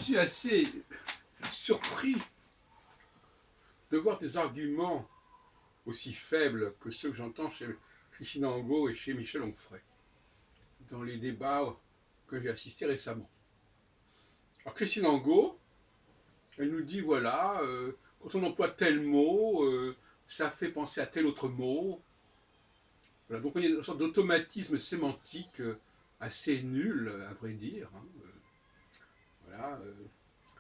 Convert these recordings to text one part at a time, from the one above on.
suis assez surpris de voir des arguments aussi faibles que ceux que j'entends chez Christine Angot et chez Michel Onfray dans les débats que j'ai assistés récemment. Alors Christine Angot, elle nous dit voilà, quand on emploie tel mot, ça fait penser à tel autre mot. Voilà, donc il y a une sorte d'automatisme sémantique assez nul, à vrai dire. Hein. Voilà,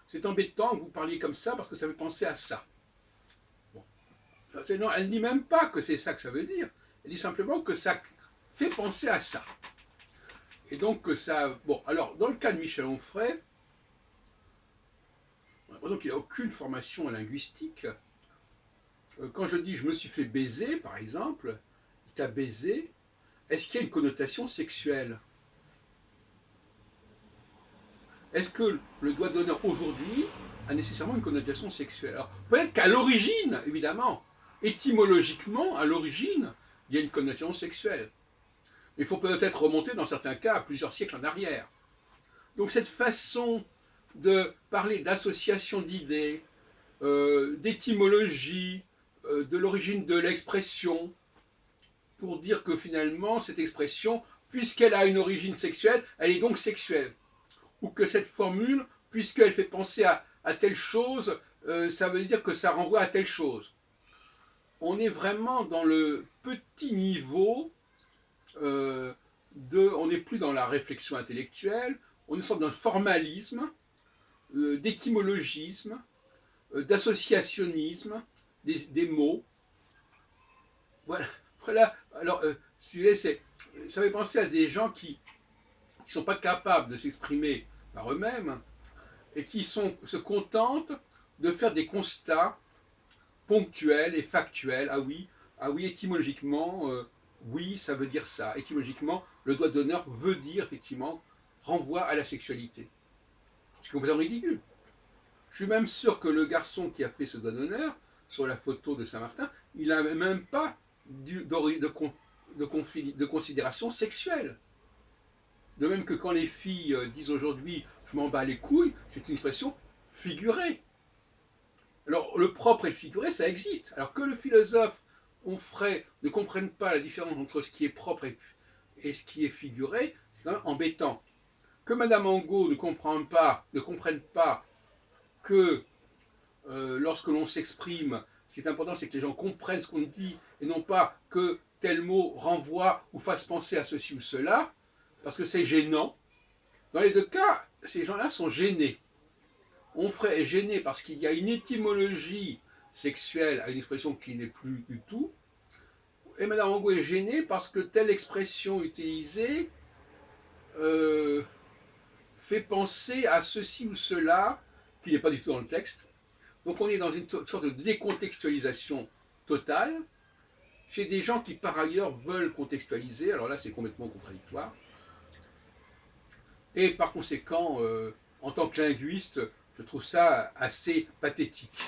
c'est embêtant que vous parliez comme ça parce que ça fait penser à ça. Bon. Non, elle ne dit même pas que c'est ça que ça veut dire. Elle dit simplement que ça fait penser à ça. Et donc que ça... Bon, alors, dans le cas de Michel Onfray, on a l'impression qu'il n'a aucune formation linguistique. Quand je dis je me suis fait baiser, par exemple, il t'a baisé, est-ce qu'il y a une connotation sexuelle? Est-ce que le doigt d'honneur aujourd'hui a nécessairement une connotation sexuelle? Alors, peut-être qu'à l'origine, évidemment, étymologiquement, à l'origine, il y a une connotation sexuelle. Il faut peut-être remonter dans certains cas à plusieurs siècles en arrière. Donc cette façon de parler d'association d'idées, d'étymologie, de l'origine de l'expression, pour dire que finalement cette expression, puisqu'elle a une origine sexuelle, elle est donc sexuelle. Ou que cette formule, puisqu'elle fait penser à telle chose, ça veut dire que ça renvoie à telle chose. On est vraiment dans le petit niveau on n'est plus dans la réflexion intellectuelle, on est sorte d'un formalisme, d'étymologisme, d'associationnisme des mots. Voilà. Voilà. Alors, si vous voulez, ça fait penser à des gens qui ne sont pas capables de s'exprimer par eux-mêmes et qui se contentent de faire des constats ponctuels et factuels. Ah oui, étymologiquement, oui, ça veut dire ça. Étymologiquement, le doigt d'honneur veut dire, effectivement, renvoie à la sexualité. C'est complètement ridicule. Je suis même sûr que le garçon qui a fait ce doigt d'honneur, sur la photo de Saint-Martin, il n'a même pas de considération sexuelle. De même que quand les filles disent aujourd'hui « je m'en bats les couilles », c'est une expression figurée. Alors, le propre et le figuré, ça existe. Alors que le philosophe Onfray ne comprenne pas la différence entre ce qui est propre et ce qui est figuré, c'est quand même embêtant. Que Madame Angot ne comprenne pas que lorsque l'on s'exprime, ce qui est important, c'est que les gens comprennent ce qu'on dit et non pas que tel mot renvoie ou fasse penser à ceci ou cela, parce que c'est gênant. Dans les deux cas, ces gens-là sont gênés. Onfray est gêné parce qu'il y a une étymologie sexuelle à une expression qui n'est plus du tout. Et Madame Angot est gênée parce que telle expression utilisée fait penser à ceci ou cela qui n'est pas du tout dans le texte. Donc on est dans une sorte de décontextualisation totale chez des gens qui par ailleurs veulent contextualiser. Alors là c'est complètement contradictoire. Et par conséquent, en tant que linguiste, je trouve ça assez pathétique.